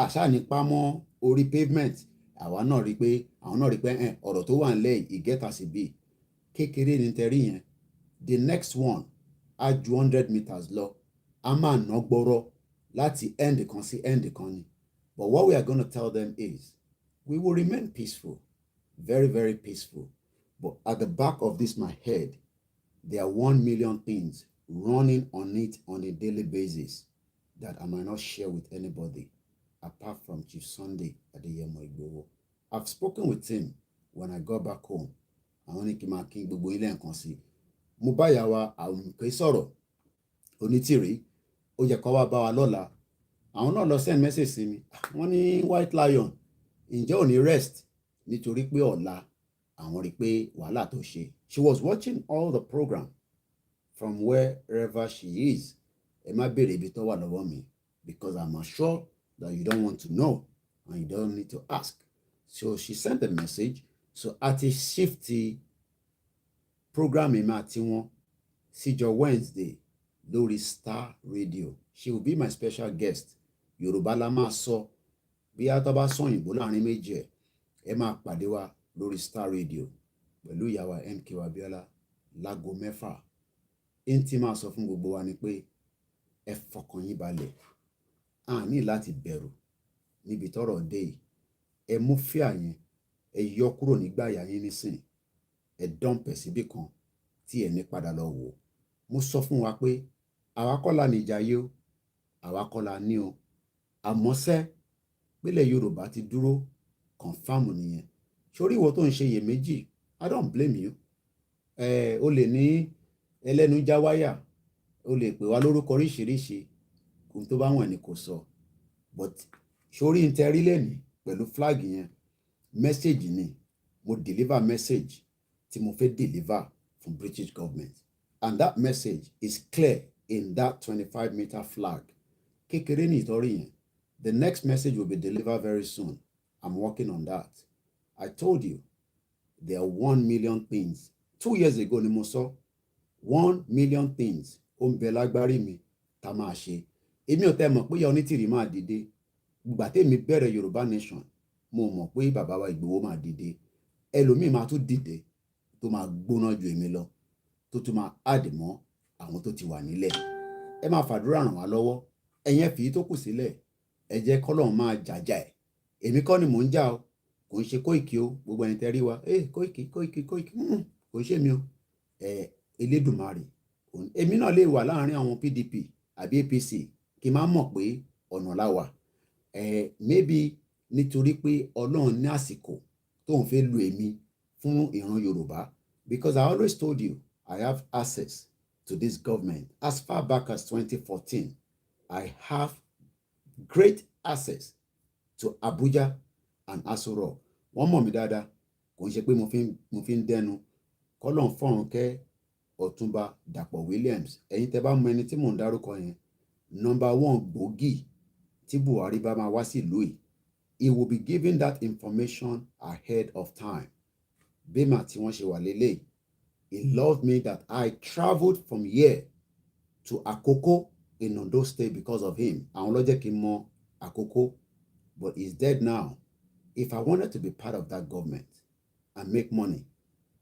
àṣà nípa mọ́ orí pavement, àwọn náà rí pé ọ̀rọ̀ tó wà nílẹ̀ ìgẹ́ta sí bí. kékeré ní tẹ̀rí yẹn, the next one á ju 100 meters lọ, a máa ná gbọ́rọ̀ láti end kan sí end kan ni. But what we are going to tell them is, we will remain peaceful, very, very peaceful. But at the back of this, my head, there are 1 million things running on it on a daily basis that I might not share with anybody, apart from Chief Sunday Adeyemo Igboho. I've spoken with him when I got back home. Àwọn ní kí n máa kí gbogbo ilé nǹkan sí. Mo bá ìyá wa Àwùmíkẹ́ sọ̀rọ̀ Onítìrí, ó yẹ kó wá bá wa lọ́la. Àwọn náà lọ send message sí mi. Wọ́n ní White Lion, ǹjẹ́ ò ní rest nítorí pé ọ̀la àwọn rí pé wàhálà tó ṣe. She was watching all the program from wherever she is. Ẹ má béèrè ibi tó wà lọ́wọ́ mi, because I'm sure that you don't want to know and you don't need to ask. So she sent a message. So at a shifty program ìmọ̀ àti wọn síjọ́ Wednesday lórí Star Radio. She will be my special guest. Yorùbá la máa sọ, bí a tó bá sọ òyìnbó láàrin méjì ẹ máa pàdé wa lórí Star Radio pẹ̀lú ìyá wa MK Abiola láago 6. Ẹni tí máa sọ fún gbogbo wa ni pé ẹ fọkàn yín balẹ̀. A ní láti bẹ̀rù níbi tọ́rọ̀ dé yìí. Ẹ mú fíà yẹn, ẹ yọ kúrò nígbà yà yín nísìn. Ẹ dọ́ǹpẹ̀ síbì kan tí ẹ ní padà lọ wò. Mo sọ fún wa pé àwa kọ́ la nìjà yìí o, àwa kọ́ la ní o. Àmọ́ ṣẹ́ pélé Yorùbá ti dúró confam nìyẹn. Sórí ìwọ tó ń ṣe iyèméjì, I don't blame you. O lè ní ẹlẹ́nu já wáyà, o lè pè wá lórúkọ oríṣiríṣi, kò tó bá wọn ni kò sọ. But sórí ìtẹ̀rí lẹ́nìí pẹ̀lú flag yẹn, message ni mo deliver message tí mo fẹ́ deliver from British government, and that message is clear in that 25-meter flag. Kékeré ní ìtọ́rí yẹn. The next message will be delivered very soon. I'm working on that. I told you there are 1 million things. 2 years ago ni mo sọ 1 million things ó ń bẹ lágbárí mi tá máa ṣe. Èmi ò tẹ́ mọ̀ pé ìyá Onítìrí máa dìde. Ìgbà tèmi bẹ̀rẹ̀ Yorùbá Nation, mo mọ̀ pé bàbá wa Ìgbòho máa dìde. Ẹlòmíì máa tún dìde tó máa gbóná ju èmi lọ, tó tún máa add mọ́ àwọn tó ti wà nílẹ̀. Ẹ máa fàdúrà ràn wá lọ́wọ́. Ẹ̀yin fi tó kù sílẹ̀, ẹ jẹ́ k'Ọlọ́run máa jàjà ẹ̀. Èmi kọ́ ni mò ń jà o, kò ń ṣe Koiki o, gbogbo ẹni tẹ́ rí wa Koiki kò ṣe mi o. Elédùmarè, èmi náà lè wà láàrin àwọn PDP àbí APC kí n má mọ̀ pé ọ̀nà la wà. Maybe nítorí pé Ọlọ́run ní àsìkò tó ń fẹ́ lu èmi fún ìran Yorùbá, because I always told you I have access to this government. As far back as 2014, I have great access to Abuja and Aso Rock. Wọ́n mọ̀ mí dáadáa, kò ń ṣe pé mo fi ń dẹnu. K'Ọlọ́run fọ̀run kẹ́ Ọ̀túnba Dàpọ̀ Williams. Ẹ̀yin tẹ́ bá mọ ẹni tí mò ń dárúkọ yẹn, number 1 gbòógì tí Buhari bá máa wá sí ìlú yìí, he will be giving that information ahead of time. Bẹ́ẹ̀ma tí wọ́n ṣe wà lélẹ̀. He loved me that I traveled from here to Akoko in Ondo State because of him. Àwọn ló jẹ́ kí n mọ Akoko, but he's dead now. If I wanted to be part of that government and make money,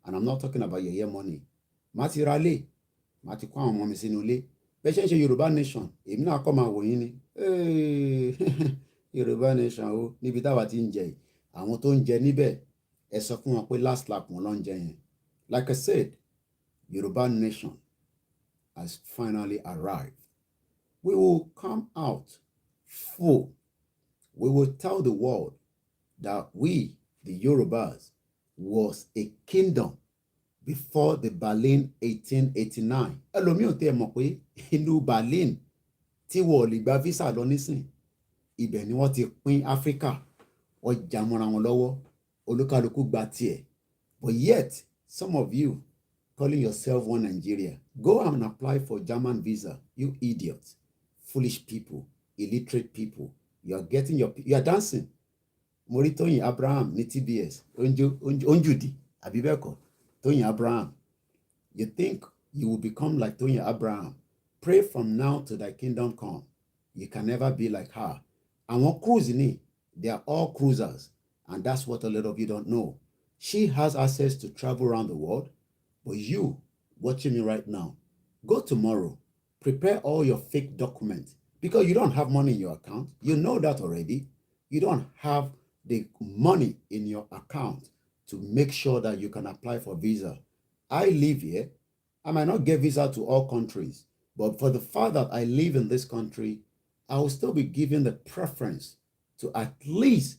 and I'm not talking about your money, màá ti ra ilé, màá ti kó àwọn ọmọ mi sínú ilé. Bẹ́ẹ̀ ṣe ń ṣe Yorùbá Nation, èmi náà kọ́ máa wò yín ni. Yorùbá Nation o, níbi táwa ti ń jẹ yìí, àwọn tó ń jẹ níbẹ̀, ẹ sọ fún wọn pé last lap wọn ló ń jẹ yẹn. Like I said, Yorùbá Nation has finally arrived. We will come out full. We will tell the world that we, the Yorubas, was a kingdom before the Berlin 1889. Ẹlòmíì ò tẹ́ mọ̀ pé ìlú Berlin tí wọ́n lè gba visa lọ nísìn, ibẹ̀ ni wọ́n ti pín Áfíríkà, wọ́n jà mọ́ra wọn lọ́wọ́, olúkálùkù gba tiẹ̀. But yet, some of you calling yourself one Nigeria, go and apply for German visa, you idiots, foolish people, illiterate people. You are dancing. Mo rí Tóyìn Abraham ní TBS, Onjudi, àbí bẹ́ẹ̀ kọ́, Tóyìn Abraham. You think you will become like Tóyìn Abraham? Pray from now till thy kingdom come. You can never be like her. Àwọn cruise ni, they are all cruisers, and that's what a lot of you don't know. She has access to travel around the world. But you watching me right now, go tomorrow, prepare all your fake documents because you don't have money in your account. You know that already. You don't have the money in your account to make sure that you can apply for visa. I live here. I might not get visa to all countries, but for the fact that I live in this country, I will still be given the preference to at least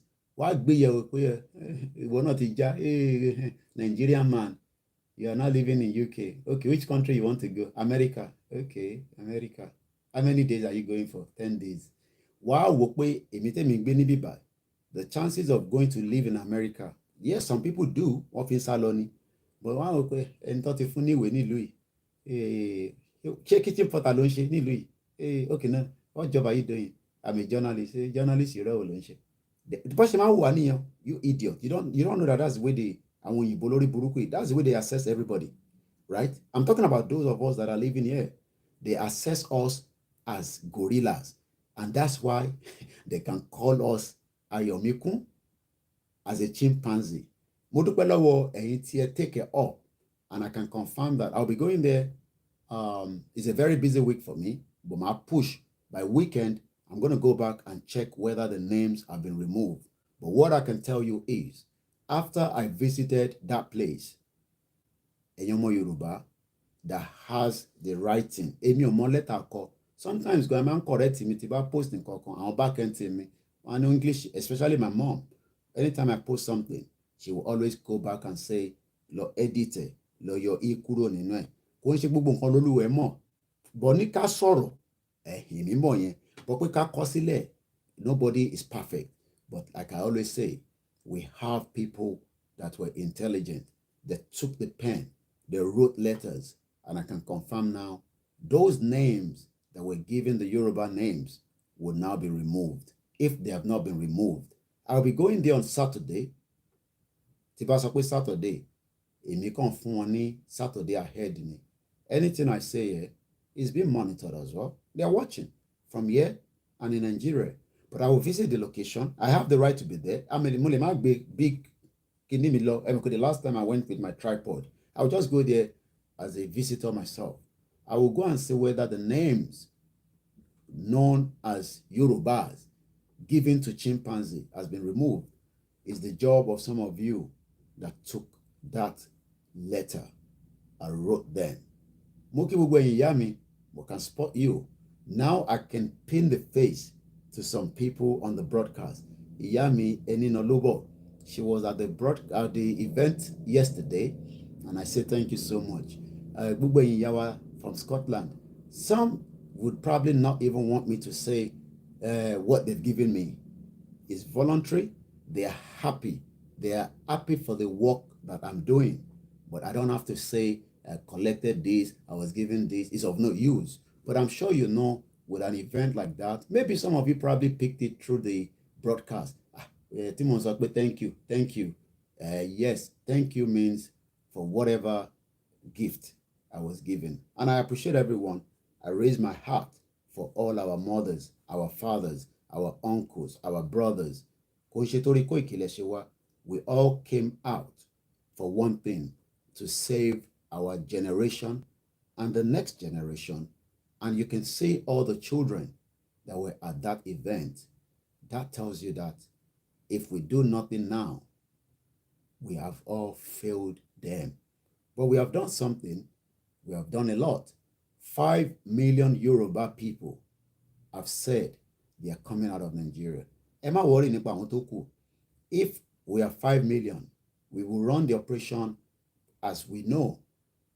Nigerian man, you are not living in UK. Okay, which country you want to go? America. Okay, America. How many days are you going for? 10 days. Wow, the chances of going to live in America, yes, some people do, often saloni. But wow, ẹni tó ti fún níwèé nílùú yìí, ṣé kitchen porter ló ń ṣe nílùú yìí? Okay, now, what job are you doing? I'm a journalist. Journalist ìrẹ́ ò ló ń ṣe. The person máa ń wà níyàn, you idiot. You don't know that that's the way they, àwọn òyìnbó lórí burúkú yìí, that's the way they assess everybody, right? I'm talking about those of us that are living here. They assess us as gorillas, and that's why they can call us Ayomikun as a chimpanzee. Mo dúpẹ́ lọ́wọ́ ẹ̀yin tí ẹ take it up, and I can confirm that I'll be going there. It's a very busy week for me, but my push by weekend, I'm going to go back and check whether the names have been removed. But what I can tell you is, after I visited that place, Eyomo Yoruba, that has the writing, Emi Omo letter ko. Sometimes go man correct me, tiba post nǹkan kan, àwọn back end me. I know English, especially my mom. Anytime I post something, she will always go back and say, "Lo edit, lo yo i kúrò nínú ẹ̀." Kò ń ṣe gbogbo nǹkan lolúwẹ̀ mọ̀. But ní ká sọ̀rọ̀, èmi mọ̀ yẹn. But pé ká kọ sílẹ̀, nobody is perfect. But like I always say, we have people that were intelligent, that took the pen, they wrote letters, and I can confirm now, those names that were given the Yoruba names will now be removed. If they have not been removed, I'll be going there on Saturday. Tí bá sọ pé Saturday, èmi kàn fún wọn ní Saturday ahead ni. Anything I say here is being monitored as well. They are watching from here and in Nigeria. But I will visit the location. I have the right to be there. I mean, big the last time I went with my tripod, I'll just go there as a visitor myself. I will go and see whether the names known as Yorubas given to chimpanzee has been removed. It's the job of some of you that took that letter and wrote them. Moki Yami, we can spot you. Now I can pin the face to some people on the broadcast. Iyami Eninolobo, she was at the event yesterday, and I say thank you so much. Gbogbo Yawa from Scotland. Some would probably not even want me to say what they've given me. It's voluntary. They are happy. They are happy for the work that I'm doing. But I don't have to say, I collected this, I was given this. It's of no use. But I'm sure you know, with an event like that, maybe some of you probably picked it through the broadcast. Timon Zakwe, thank you, thank you. Yes, thank you means for whatever gift I was given. And I appreciate everyone. I raise my heart for all our mothers, our fathers, our uncles, our brothers. We all came out for one thing, to save our generation and the next generation. And you can see all the children that were at that event. That tells you that if we do nothing now, we have all failed them. But we have done something. We have done a lot. 5 million Yoruba people have said they are coming out of Nigeria. Am I worried about Motoku? If we are 5 million, we will run the operation as we know.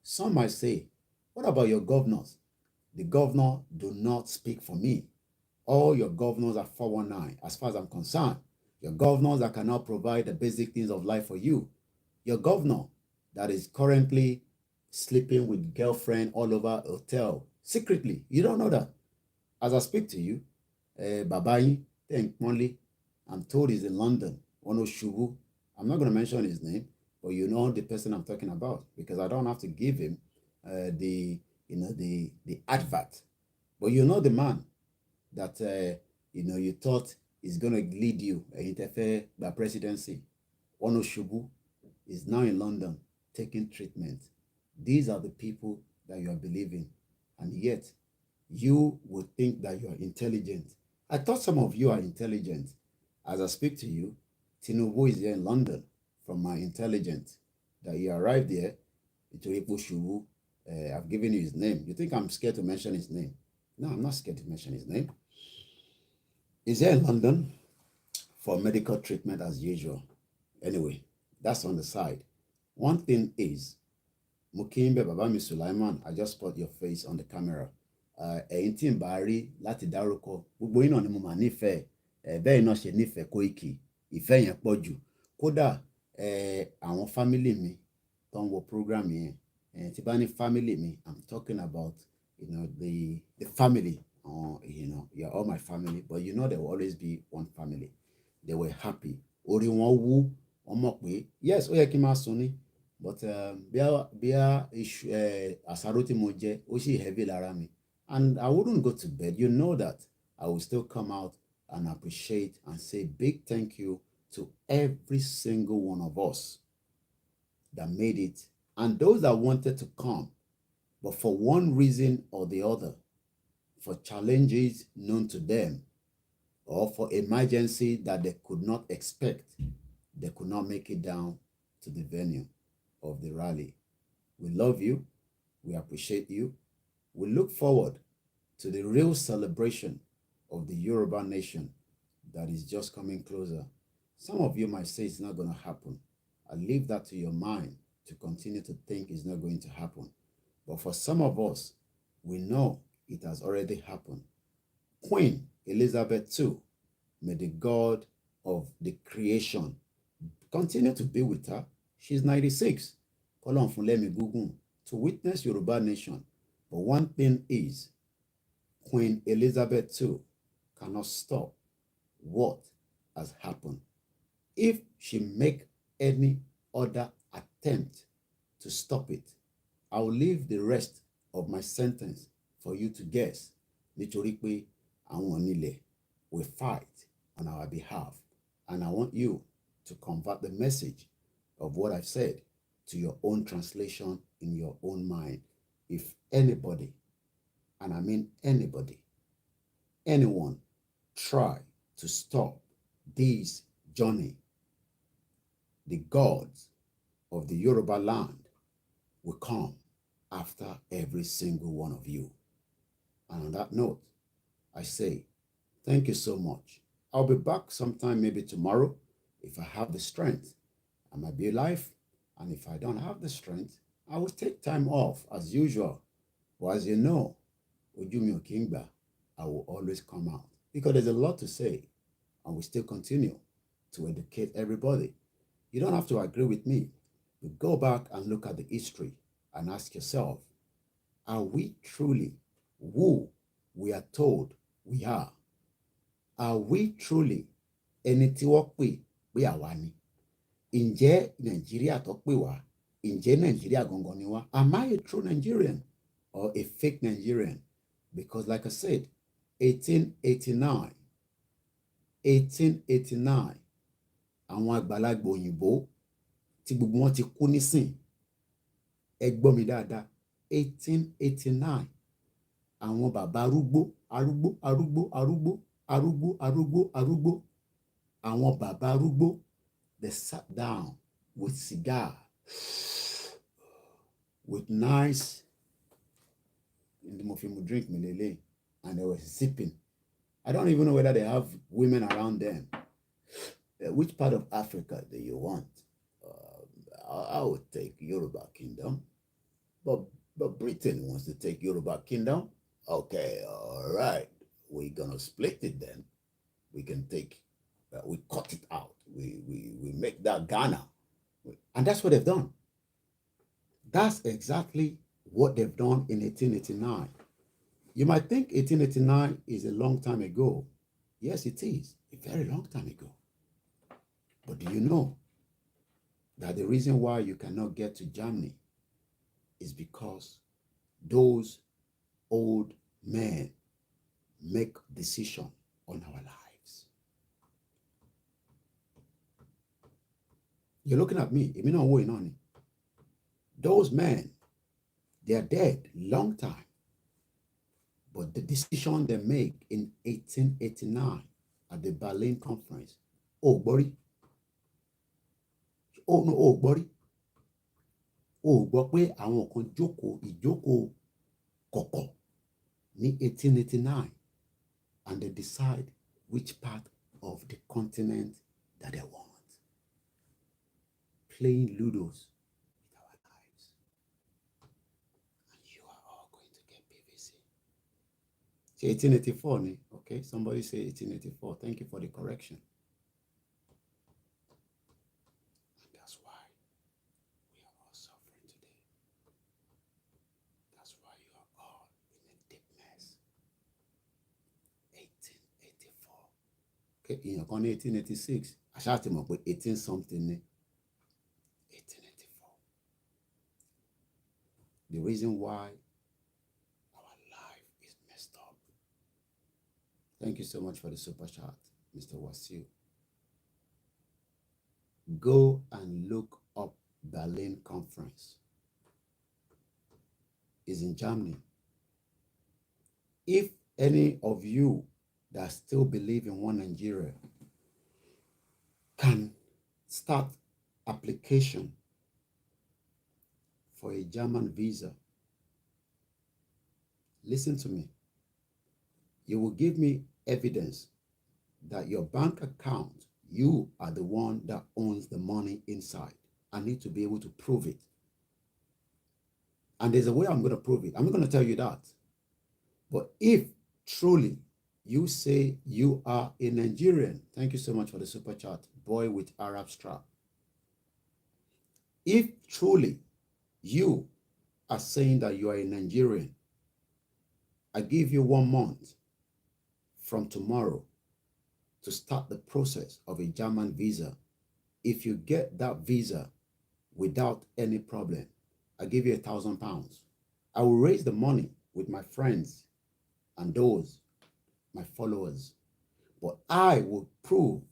Some might say, what about your governors? The governor do not speak for me. All your governors are 419 as far as I'm concerned. Your governors that cannot provide the basic things of life for you. Your governor that is currently sleeping with girlfriend all over a hotel secretly. You don't know that. As I speak to you, Babayi, I'm told he's in London. Ono Shubu. I'm not going to mention his name, but you know the person I'm talking about, because I don't have to give him the advert. But you know the man that you thought is going to lead you interfere the presidency. Ono Shubu is now in London taking treatment. These are the people that you are believing, and yet you would think that you are intelligent. I thought some of you are intelligent. As I speak to you, Tinubu is here in London from my intelligence that he arrived there. I've given you his name. You think I'm scared to mention his name? No, I'm not scared to mention his name. He's here in London for medical treatment as usual. Anyway, that's on the side. One thing is, Mukimbe Babami Sulaiman, I just spot your face on the camera. Ẹ̀yin tí ń bá rí láti dárúkọ, gbogbo yín náà ni mo máa nífẹ̀ẹ́, bẹ́ẹ̀ náà ṣe nífẹ̀ẹ́ Koiki, ìfẹ́ yẹn pọ̀ jù. Kódà àwọn family mi tó ń wo program yẹn, tí bá ní family mi, I'm talking about, the family. You're all my family, but there will always be one family. They were happy. Orí wọn wú, wọ́n mọ̀ pé yes, ó yẹ kí n máa sùn ní, but bí àsáró tí mo jẹ ó sì heavy lára mi, and I wouldn't go to bed. You know that I will still come out and appreciate and say big thank you to every single one of us that made it, and those that wanted to come, but for one reason or the other, for challenges known to them, or for emergency that they could not expect, they could not make it down to the venue of the rally. We love you. We appreciate you. We look forward to the real celebration of the Yoruba nation that is just coming closer. Some of you might say it's not going to happen. I leave that to your mind to continue to think it's not going to happen. But for some of us, we know it has already happened. Queen Elizabeth II, may the God of the creation continue to be with her. She's 96. Kolon fun lemi gugun to witness Yoruba nation. But one thing is, Queen Elizabeth II cannot stop what has happened. If she make any other attempt to stop it, I will leave the rest of my sentence for you to guess. Nítorí pé àwọn onílẹ̀ will fight on our behalf, and I want you to convert the message of what I've said to your own translation in your own mind. If anybody, and I mean anybody, anyone, try to stop this journey, the gods of the Yoruba land will come after every single one of you. And on that note, I say, thank you so much. I'll be back sometime, maybe tomorrow, if I have the strength. I might be alive, and if I don't have the strength, I will take time off as usual. But as you know, Ojumi Okingba, I will always come out because there's a lot to say, and we still continue to educate everybody. You don't have to agree with me, but go back and look at the history and ask yourself, are we truly who we are told we are? Are we truly ẹni tí wọ́n pè pé àwa ni? Ǹjẹ́ Nàìjíríà tó pè wá, ǹjẹ́ Nàìjíríà gangan ni wá? Am I a true Nigerian or a fake Nigerian? Because like I said, 1889, àwọn àgbàlagbà òyìnbó tí gbogbo wọn ti kú nísìn, ẹ gbọ́ mi dáadáa, 1889, àwọn bàbá arúgbó, àwọn bàbá arúgbó, they sat down with cigar, with nice drink, and they were sipping. I don't even know whether they have women around them. Which part of Africa do you want? I would take Yoruba Kingdom, but Britain wants to take Yoruba Kingdom. Okay, all right, we're gonna split it then. We can take, we cut it out. We make that Ghana, and that's what they've done. That's exactly what they've done in 1889. You might think 1889 is a long time ago. Yes, it is a very long time ago. But do you know that the reason why you cannot get to Germany is because those old men make decision on our lives? You're looking at me. Those men They are dead long time. But the decision they make in 1889 at the Berlin Conference, oh, buddy, oh, no, oh, buddy, oh, gbọ́ pé àwọn kan ìjókòó kọ̀kọ̀ ní 1889, and they decide which part of the continent that they want. Playing Ludos with our lives. And you are all going to get PVC. 1884, ni? Okay, somebody say 1884. Thank you for the correction. And that's why we are all suffering today. That's why you are all in a deep mess. 1884. Okay, in your 1886, I shall tell you 18 something. 1884. The reason why our life is messed up. Thank you so much for the super chat, Mr. Wasiu. Go and look up Berlin Conference. It's in Germany. If any of you that still believe in one Nigeria can start application for a German visa, listen to me. You will give me evidence that your bank account, you are the one that owns the money inside. I need to be able to prove it. And there's a way I'm going to prove it. I'm not going to tell you that. But if truly you say you are a Nigerian, thank you so much for the super chat, boy with Arab strap. If truly you are saying that you are a Nigerian, I give you 1 month from tomorrow to start the process of a German visa. If you get that visa without any problem, I give you £1,000. I will raise the money with my friends and those, my followers. But I will prove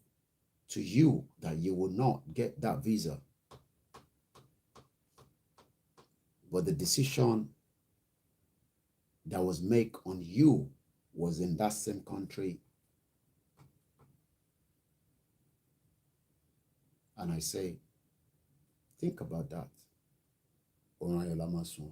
to you that you will not get that visa. But the decision that was made on you was in that same country. And I say, think about that. Onayola Masun.